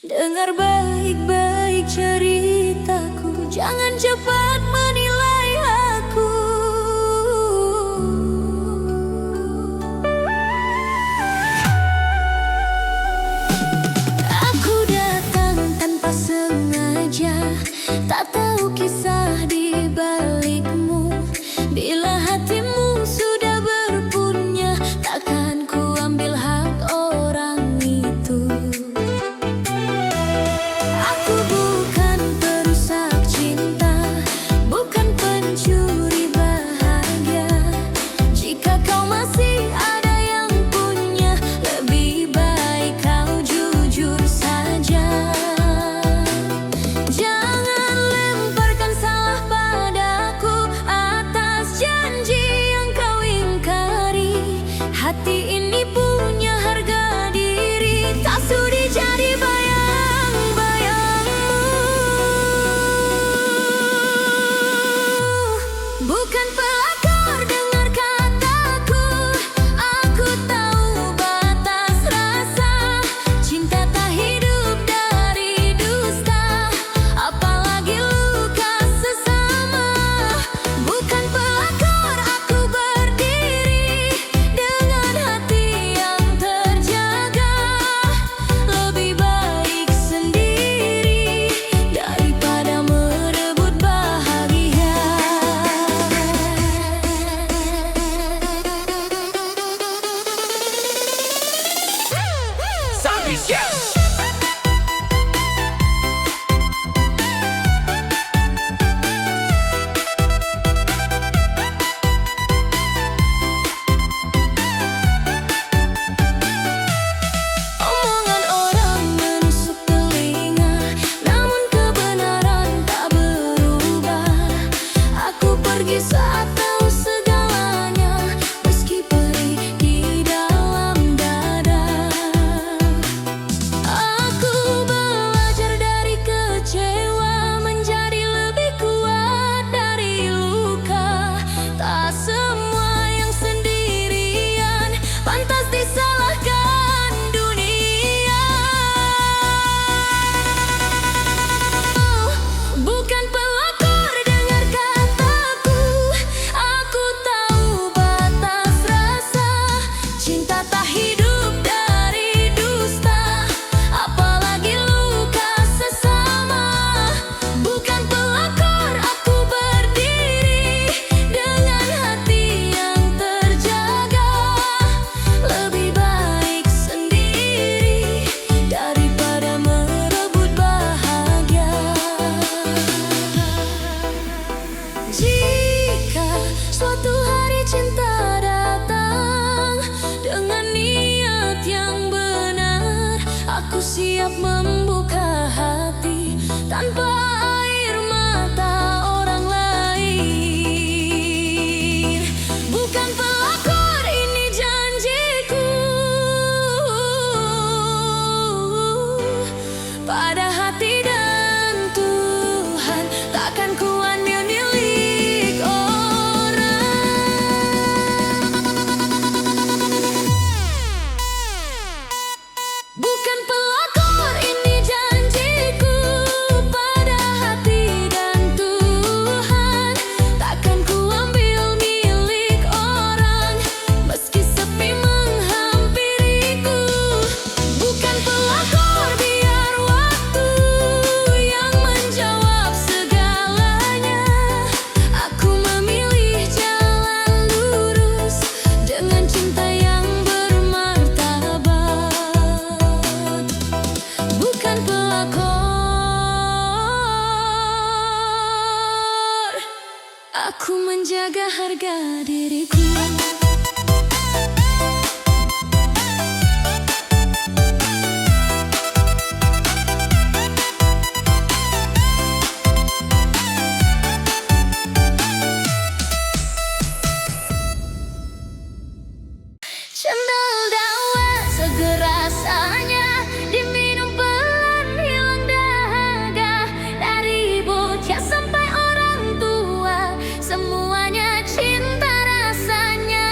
Dengar baik-baik ceritaku, jangan cepat menilai aku. Aku datang tanpa sengaja, tak tahu kisah di balikmu. Bila hatimu sudah berpunya, takkan ku ambil hak orang itu. Aku bukan perusak cinta, bukan pencuri bahagia. Jika kau masih ada yang punya, lebih baik kau jujur saja. Jangan lemparkan salah padaku atas janji yang kau ingkari. Hati ini punya harga diri, tak sudi jadi bayang-bayangmu. Bukan pelakor, dengar kataku. Aku tahu batas rasa. Cinta tak hidup dari dusta, apalagi luka sesama. Bukan pelakor, aku berdiri dengan hati yang terjaga. Lebih baik sendiri daripada merebut bahagia. Omongan orang menusuk telinga, namun kebenaran tak berubah. Aku pergi saat tahu segalanya, meski perih di dalam dada. Aku belajar dari kecewa, menjadi lebih kuat dari luka. Tak semua yang sendirian pantas disalahkan dunia. Bukan pelakor, dengar kataku. Aku tahu batas rasa. Cinta tak hidup dari dusta, apalagi luka sesama. Bukan pelakor, aku berdiri dengan hati yang terjaga. Lebih baik sendiri daripada merebut bahagia. Jika suatu hari cinta datang dengan niat yang benar, aku siap membuka hati tanpa air mata orang lain. Bukan pelakor, ini janjiku. Pada hati dan Tuhan, takkan ku ambil milik orang. Bukan pelakor, ini janjiku. Pada hati dan Tuhan, takkan ku ambil milik orang, meski sepi menghampiriku. Bukan pelakor, biar waktu yang menjawab segalanya. Aku memilih jalan lurus dengan cinta yang bermartabat. Bukan pelakor, aku menjaga harga diriku. Cendol dawet seger rasanya, diminum pelan hilang dahaga. Dari bocah sampai orang tua, semuanya cinta rasanya.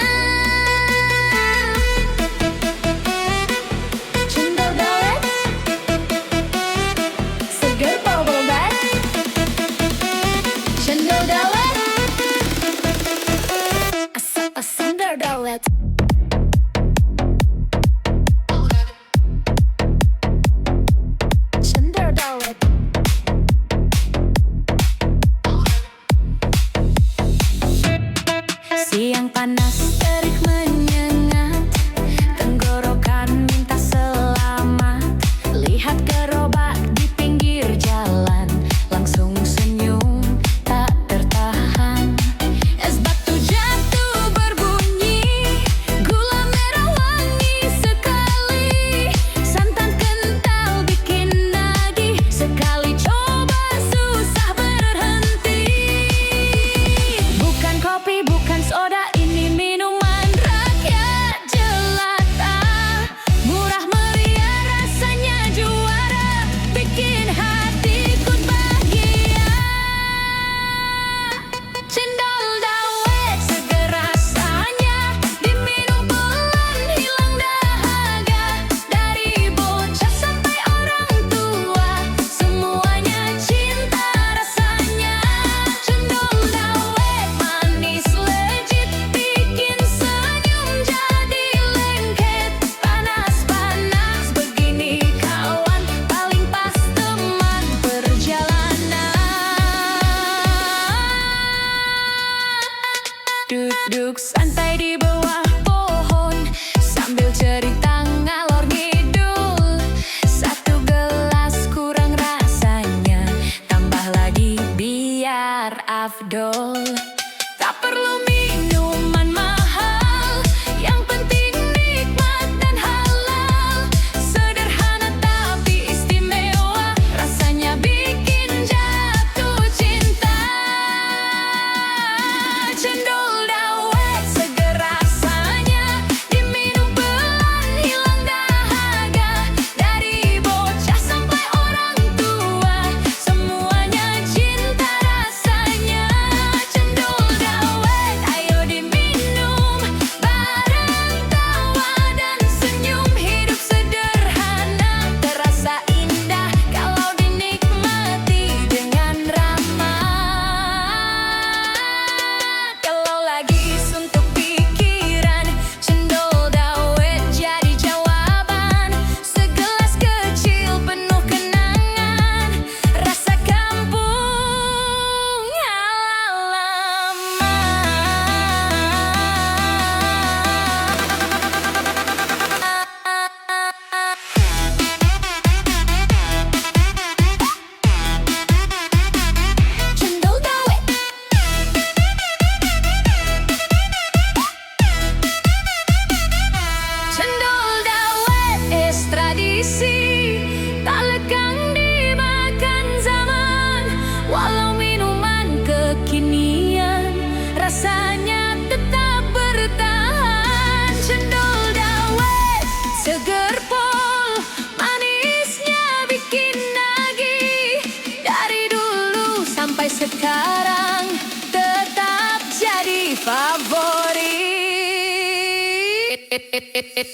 Kembali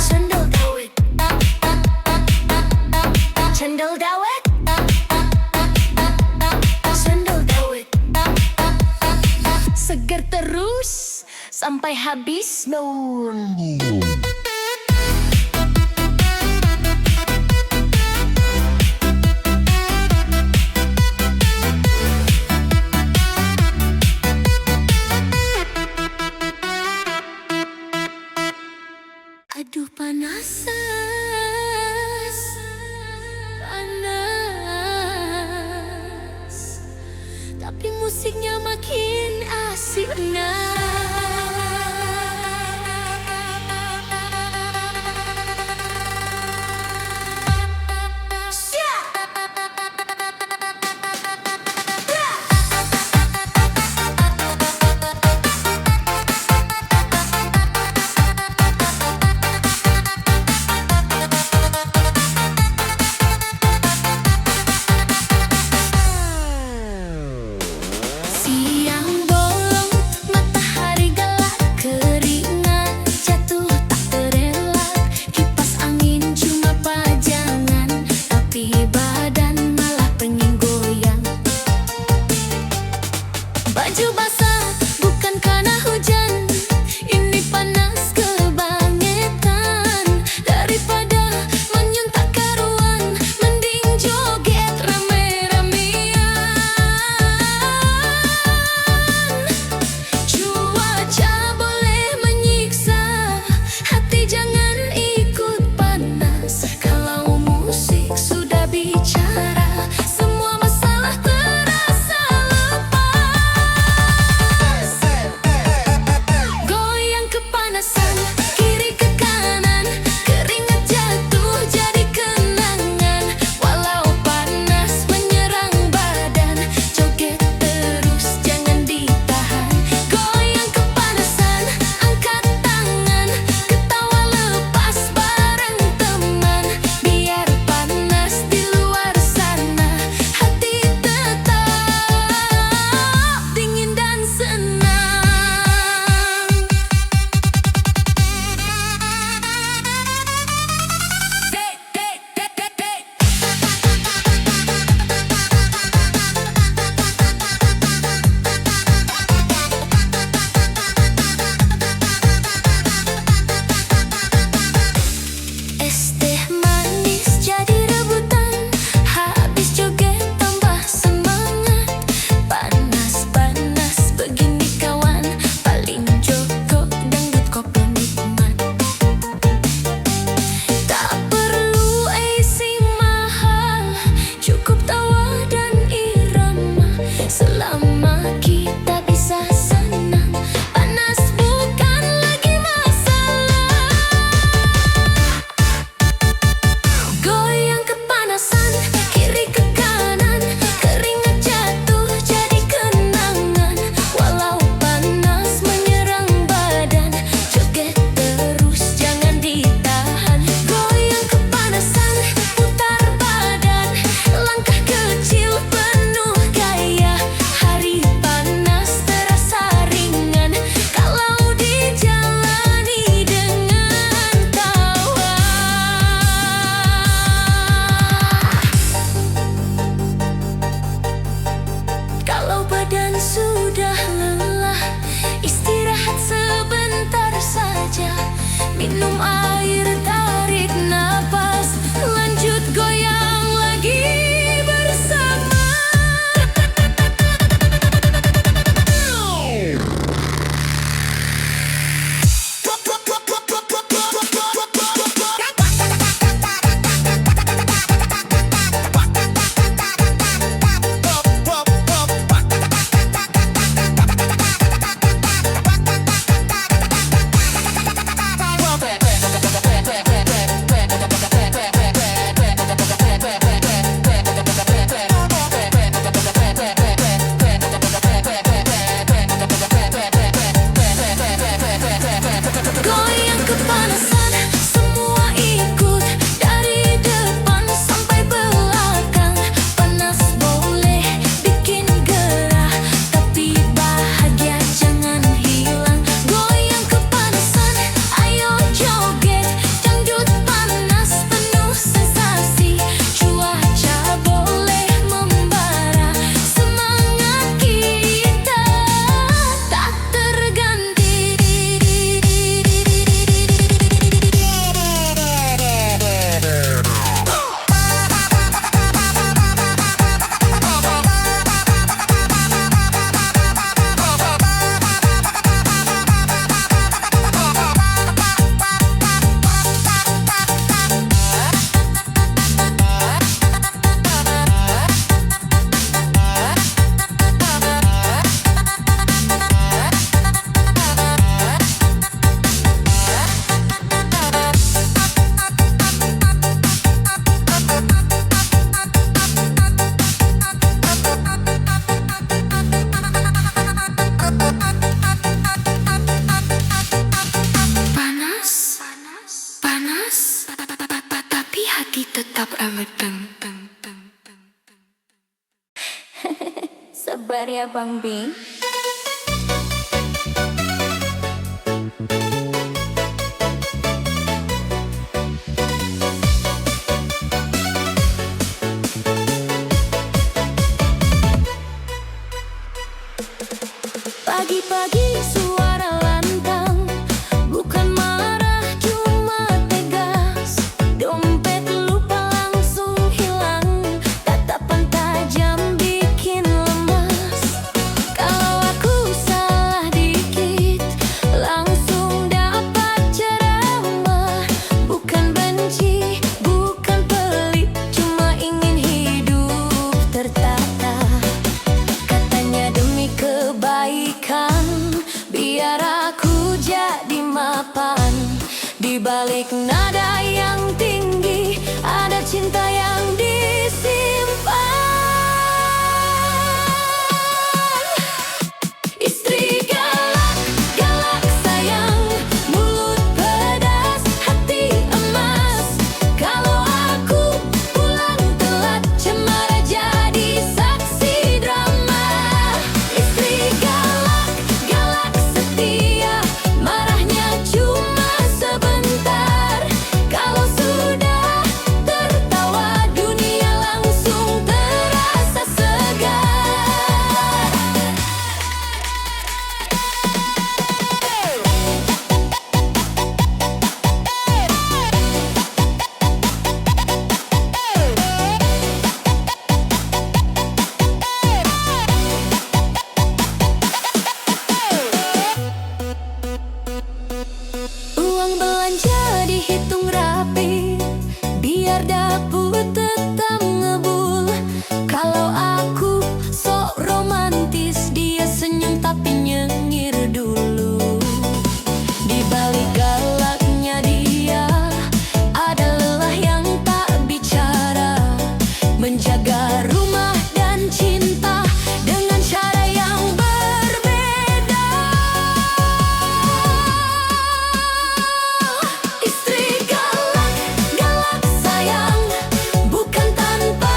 Cendol dawet Cendol dawet Cendol dawet Seger terus sampai habis daun. Aduh panas, panas, tapi musiknya makin asik. Sabar ya Bang Bing. Pagi-pagi suara lantang, bukan marah cuma tegas. Dompet lupa langsung hilang, tatapan tajam bikin lemas. Kalau aku salah dikit, langsung dapat ceramah. Bukan benci, bukan pelit, cuma ingin hidup tertata. Katanya demi kebaikan, biar aku jadi mapan. Di balik nada yang tinggi, ada cinta yang disimpan. Istri galak, galak sayang, mulut pedas, hati emas. Kalau aku pulang telat, cemara jadi saksi drama. Istri galak, galak setia, marahnya cuma sebentar. Kalau sudah tertawa, dunia langsung terasa segar. Uang belanja dihitung rapi, biar dapur tetap ngebul. Kalau aku sok romantis, dia senyum tapi nyengir dulu. Di balik galaknya dia, ada lelah yang tak bicara. Menjaga rumah dan cinta dengan cara yang berbeda. Istri galak, galak sayang, bukan tanpa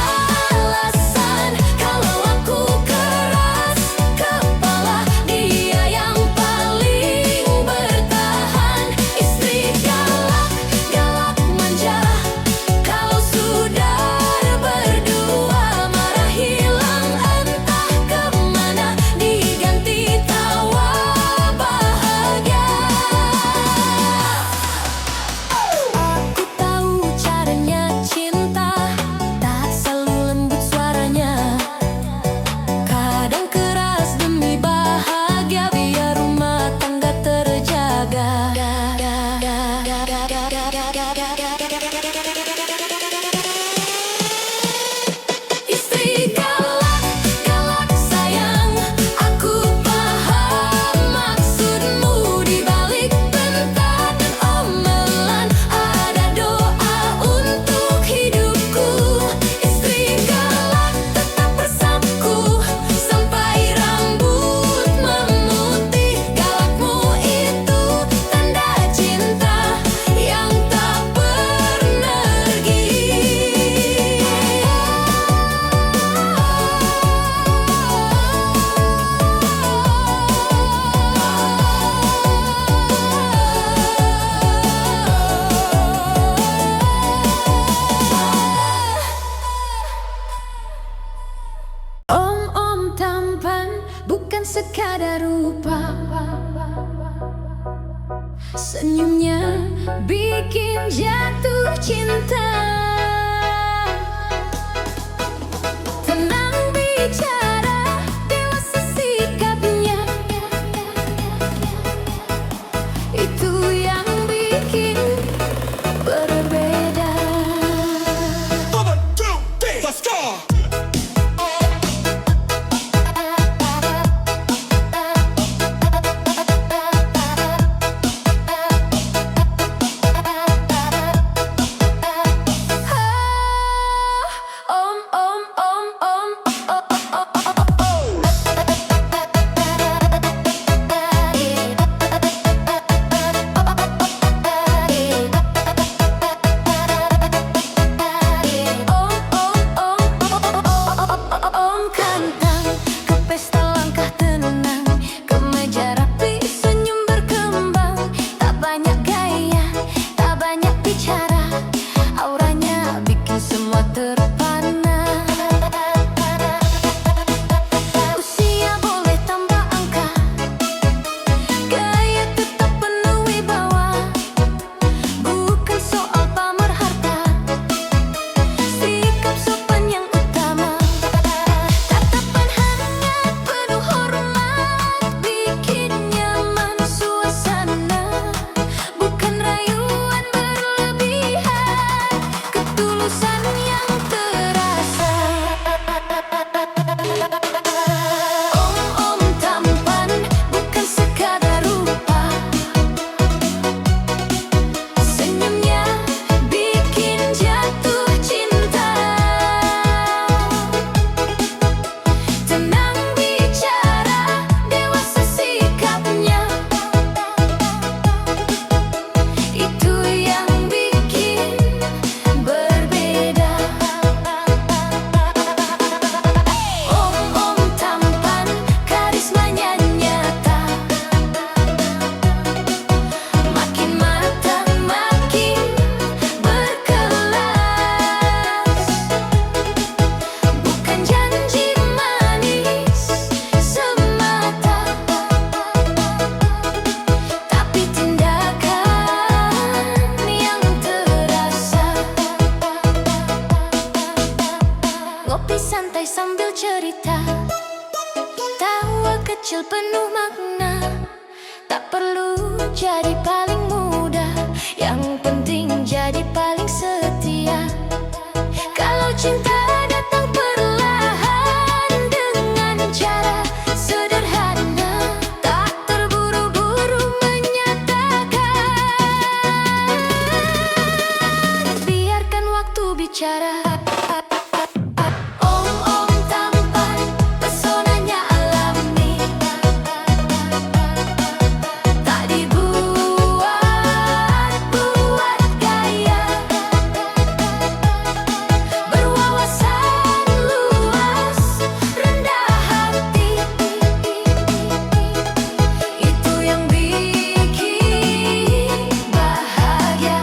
alasan. Kalau aku keras kepala, dia yang paling bertahan. Istri galak, galak manja, kalau sudah berdua, marah hilang entah kemana, diganti tawa bahagia. Aku tahu caranya cinta, tak selalu lembut suaranya. Kadang keras demi bahagia, biar rumah tangga terjaga. Istri galak, galak sayang, aku paham maksudmu. Di balik bentak dan omelan, ada doa untuk hidupku. Istri galak tetap bersamaku, sampai rambut memutih. Galakmu itu tanda cinta yang tak pergi. Om-om tampan, bukan sekadar rupa. Senyumnya bikin jatuh cinta. Tenang bicara, dewasa sikapnya, itu yang bikin berbeda. 1, 2, 3, let's go! Ah, banyak gaya, tak banyak bicara, auranya bikin semua terpana. Usia boleh tambah angka, gaya tetap penuh wibawa. Bukan soal pamer harta, sikap sopan yang utama. Tatapan hangat penuh hormat, bikin nyaman suasana. Bukan rayuan berlebihan, ketulusan yang terasa. Om-om tampan, bukan sekadar rupa. Senyumnya bikin jatuh cinta. Tenang bicara, dewasa sikapnya. Itu yang bikin berbeda. Om-om tampan, karismanya nyata. Makin matang, makin berkelas. Bukan janji manis semata, tapi tindakan yang terasa. Ngopi santai sambil cerita, tawa kecil penuh makna. Tak perlu jadi paling muda, yang penting jadi paling setia. Kalau cinta datang perlahan dengan cara sederhana, tak terburu-buru menyatakan. Biarkan waktu bicara. Om-om tampan, pesonanya alami. Tak dibuat-buat gaya, berwawasan luas, rendah hati. Itu yang bikin bahagia.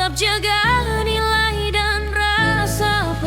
tetap jaga nilai dan rasa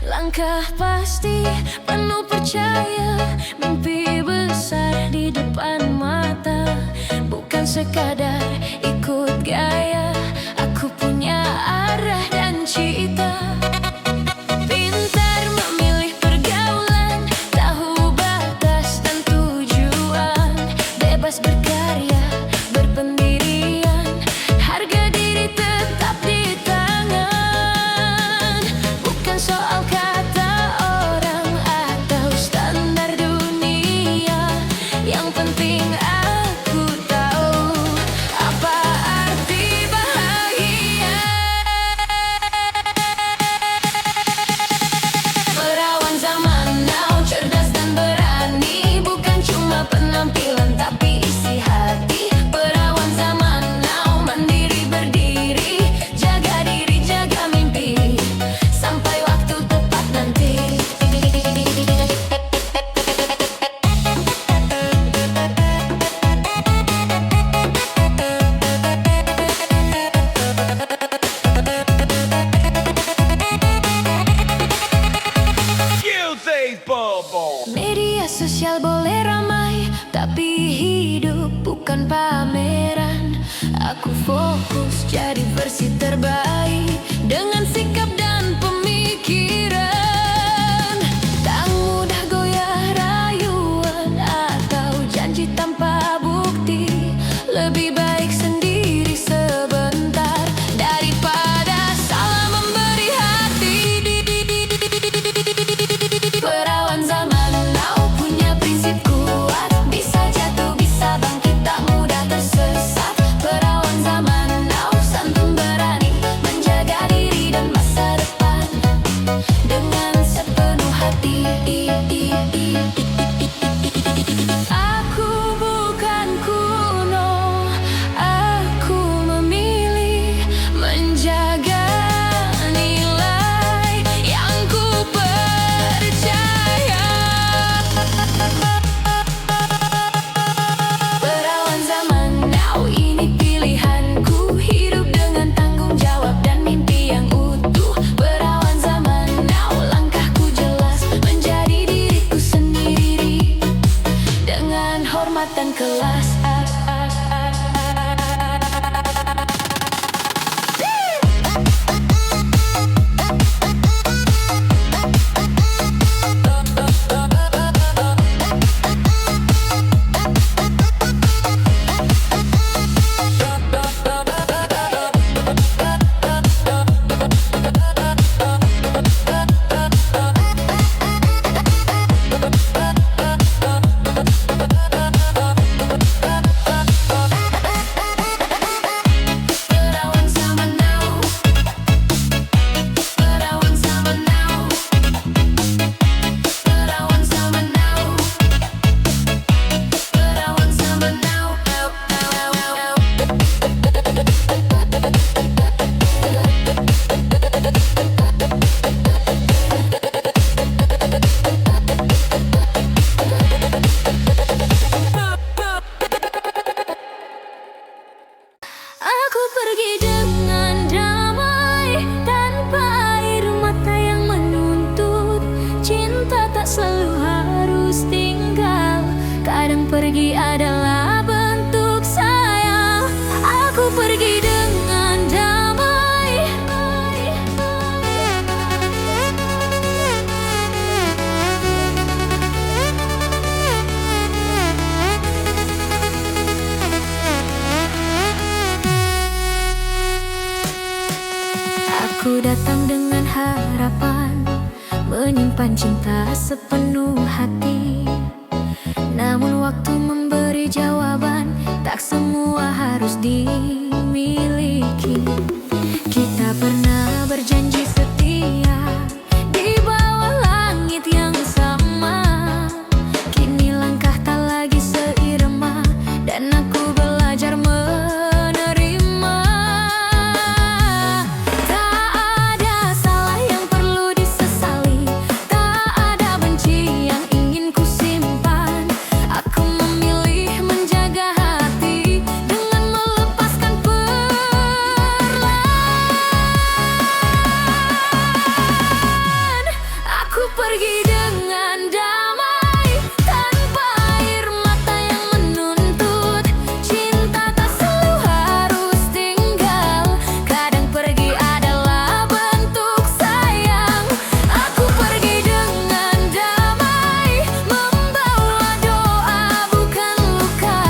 langkah pasti, penuh percaya, mimpi besar di depan mata. Bukan sekadar ikut gaya, aku punya arah dan cita. Pintar memilih pergaulan, tahu batas dan tujuan. Bebas berkarya, berpendirian, harga diri tetap di tangan. Bukan soal kata orang atau standar dunia, yang penting aku tahu apa arti bahagia. Perawan zaman now, cerdas dan berani, bukan cuma penampilan tapi isi hati. Perawan zaman now, mandiri berdiri, jaga diri, jaga mimpi, sampai waktu tepat nanti. Music Bobo. Media sosial boleh ramai, tapi hidup bukan pameran. Aku fokus jadi versi terbaik dengan sikap dan pemikiran. Tak mudah goyah rayuan atau janji tanpa bukti. Lebih baik sendiri sebentar daripada salah memberi hati. Perawan zaman now punya prinsip kuat, bisa jatuh bisa bangkit, tak mudah tersesat. Perawan zaman now santun berani, menjaga diri dan masa depan dengan sepenuh hati. Aku bukan kuno, aku memilih menjaga nilai yang ku percaya. Perawan zaman now, ini pilihanku, hidup dengan tanggung jawab dan mimpi yang utuh. Perawan zaman now, langkahku jelas, menjadi diriku sendiri dengan hormat dan kelas. Perawan zaman now, perawan zaman now, perawan zaman now, perawan zaman now. Aku pergi dengan damai, tanpa air mata yang menuntut. Cinta tak selalu harus tinggal, kadang pergi adalah bentuk sayang. Aku pergi dengan damai. Aku datang dengan harapan, menyimpan cinta sepenuh hati. Namun waktu memberi jawaban, tak semua harus dimiliki. Kita pernah berjanji setia di bawah langit yang sama. Kini langkah tak lagi seirama, dan aku belajar menerima. Tak ada salah yang perlu disesali, tak ada benci yang ingin ku simpan. Aku memilih menjaga hati dengan melepaskan perlahan. Aku pergi dengan damai, tanpa air mata yang menuntut. Cinta tak selalu harus tinggal, kadang pergi adalah bentuk sayang. Aku pergi dengan damai, membawa doa bukan luka.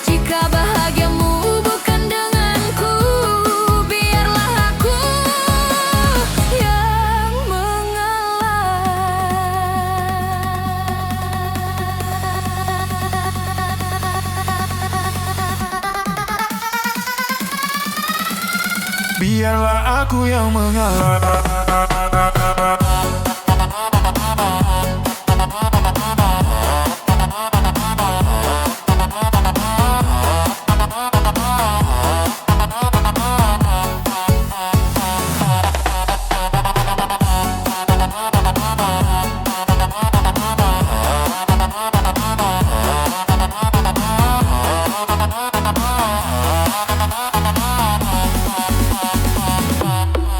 Jika bahagiamu bukan denganku, biarlah aku yang mengalah. Biarlah aku yang mengalah.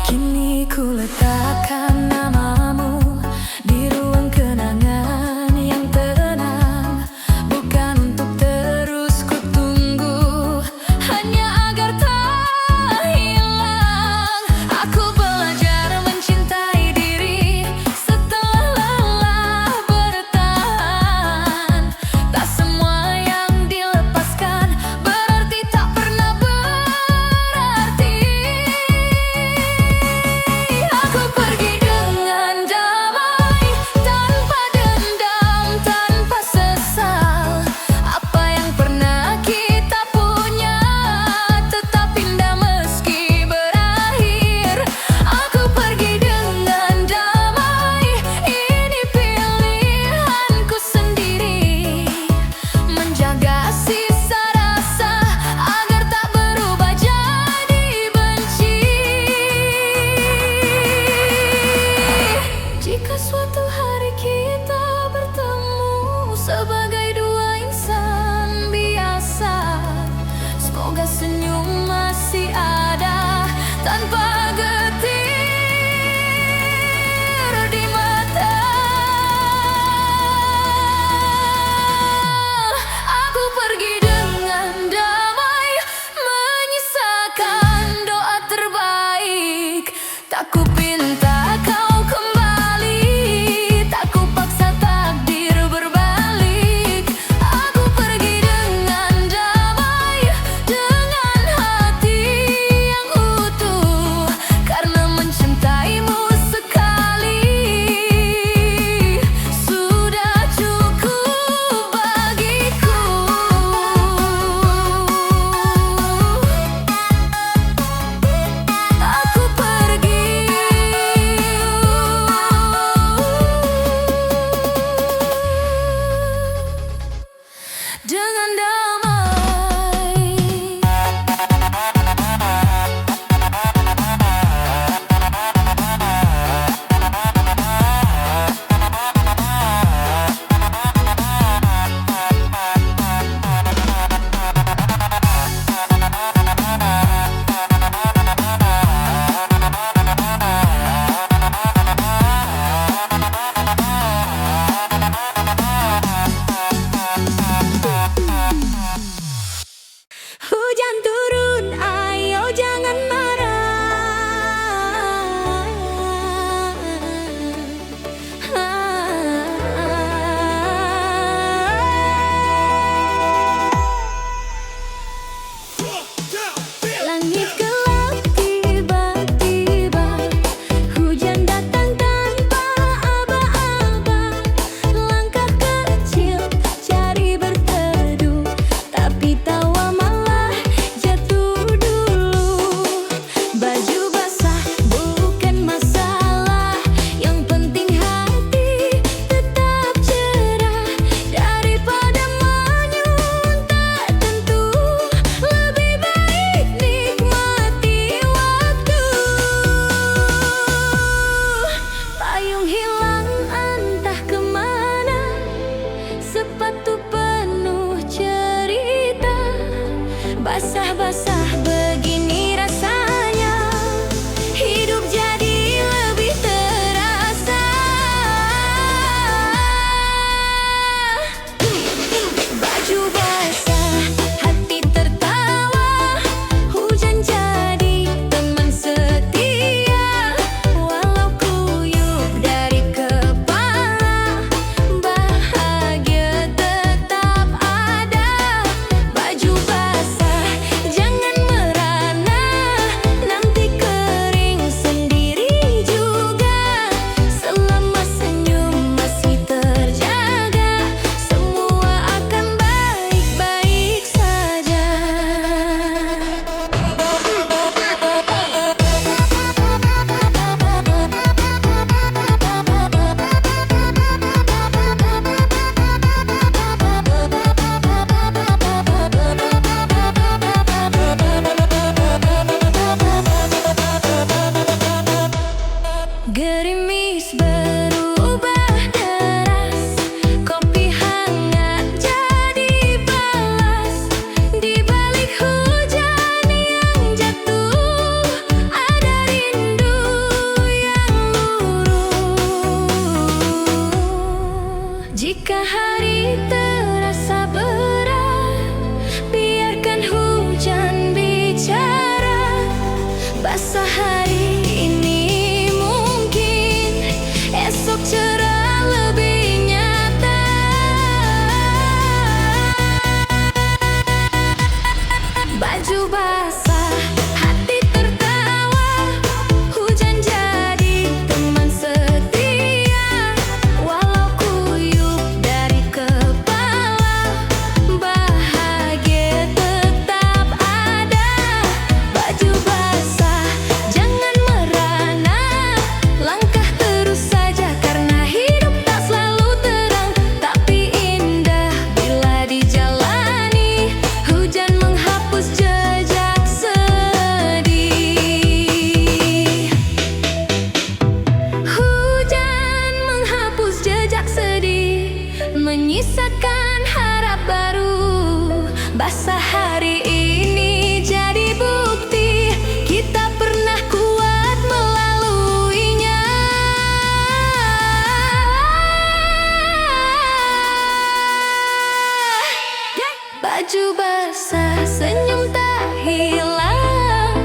Kini ku letakkan Jika hari terasa berat, biarkan hujan bicara. Basah hari ini mungkin esok cerah lebih nyata. Baju basah, hati tertawa, hujan jadi teman setia. Walau kuyup dari kepala, bahagia tetap ada. Baju basah, jangan merana, langkah terus saja karena hidup tak selalu terang, tapi indah bila dijalani. Hujan menghapus jejak sedih. Hujan menghapus jejak sedih, menyisakan harap baru. Basah hari ini jadi bukti kita pernah kuat melaluinya. Baju basah, senyum tak hilang.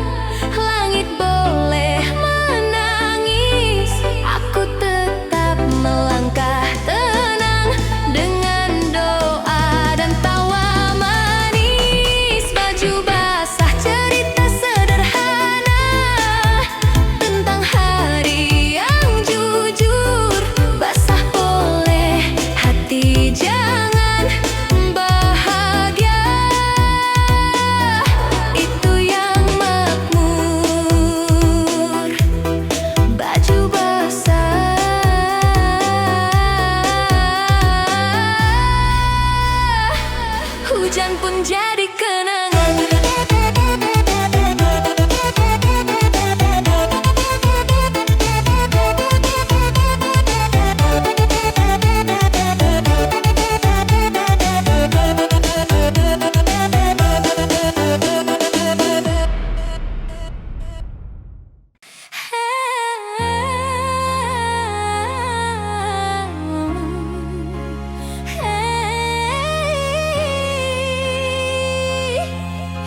Langit boleh menangis, aku tetap melangkah tenang dengan doa dan tawa manis. Baju basah, cerita sederhana tentang hari yang jujur. Basah boleh, hati jangan, bahagia itu yang makmur. Baju basah, hujan pun jadi kenangan.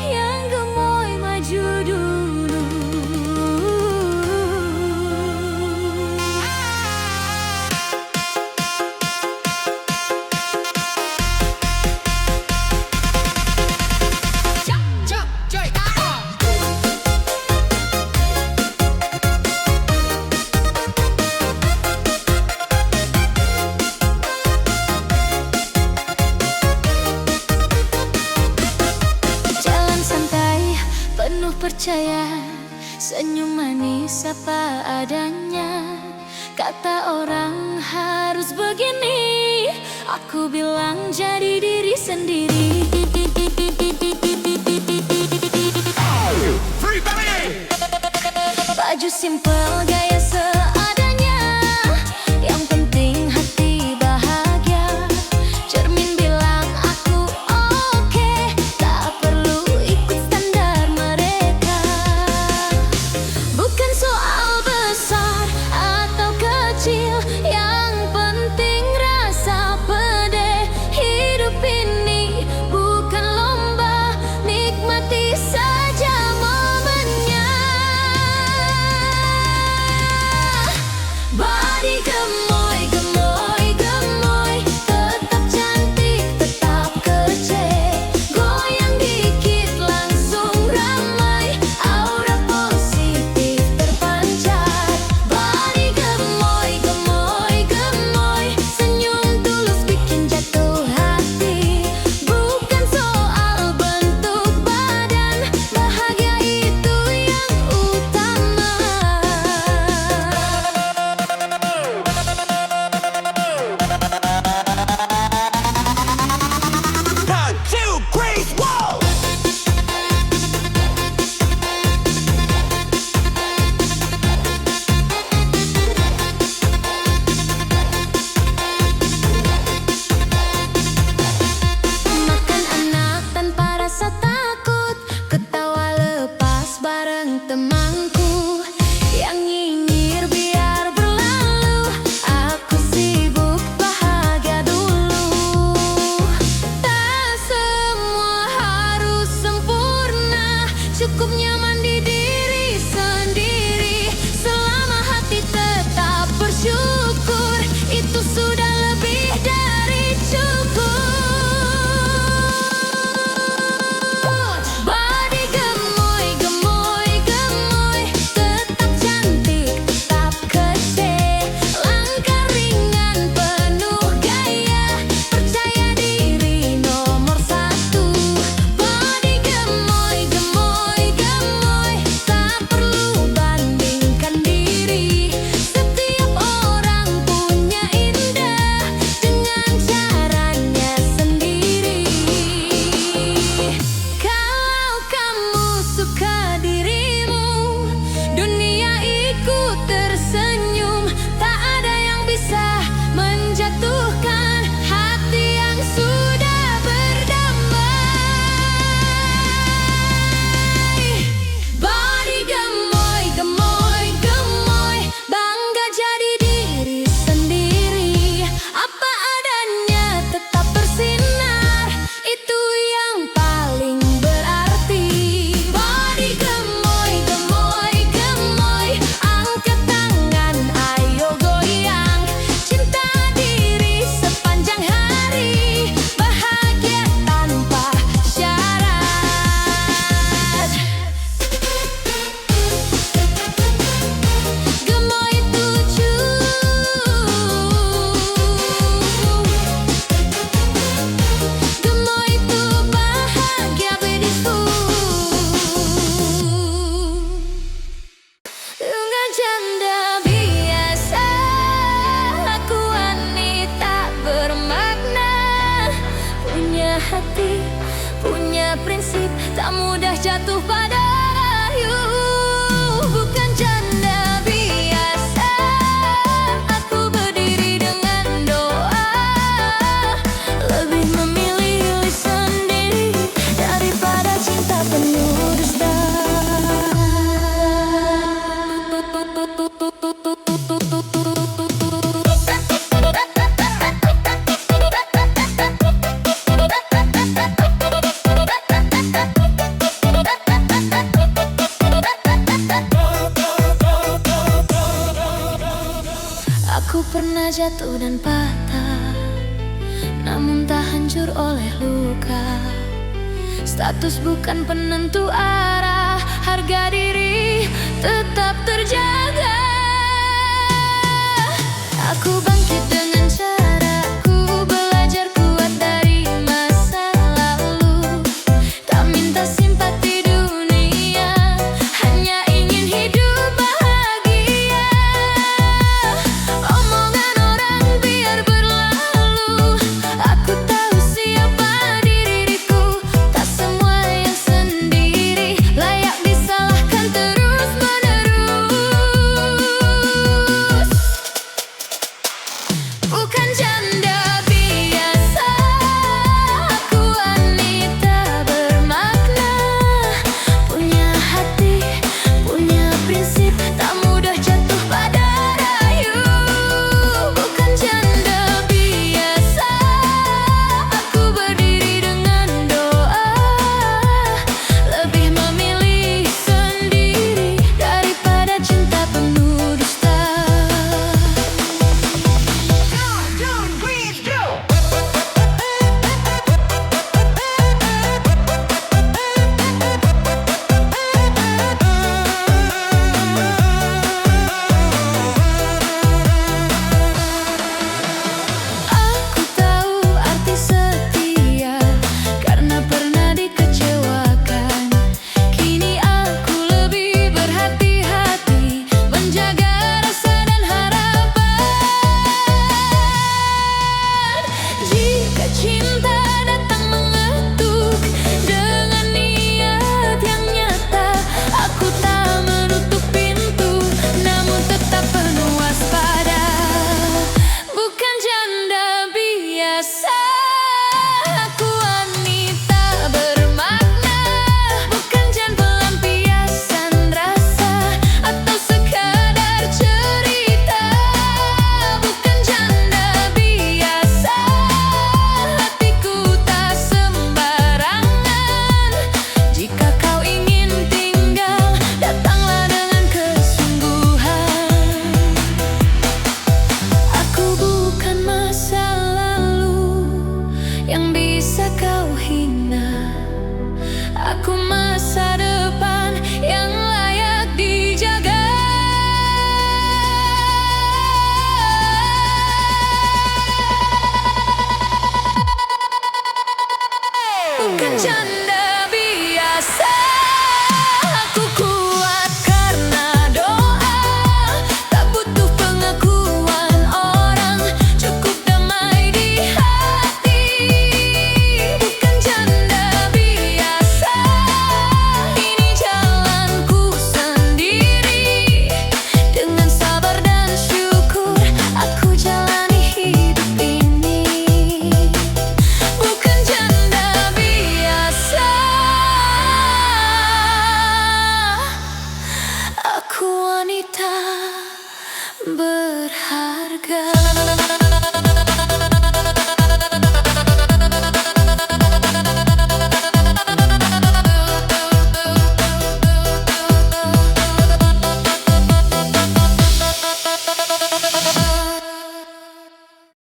Yang gemoy maju dulu. Jalan santai, penuh percaya, senyum manis apa adanya. Kata orang harus begini, aku bilang jadi diri sendiri. Free Belly! Baju simpel, gaya seadanya, yang penting hati bahagia. Cermin bilang aku oke, tak perlu ikut standar mereka. Bukan soal besar atau kecil, yang penting rasa pede. Hidup ini bukan lomba, nikmati saja momennya. tak mudah jatuh pada rayu. Bukan canda biasa, aku berdiri dengan doa. Lebih memilih lisan diri daripada cinta penuh dusta. Aku pernah jatuh dan patah, namun tak hancur oleh luka. Status bukan penentu arah, harga diri tetap terjaga. Aku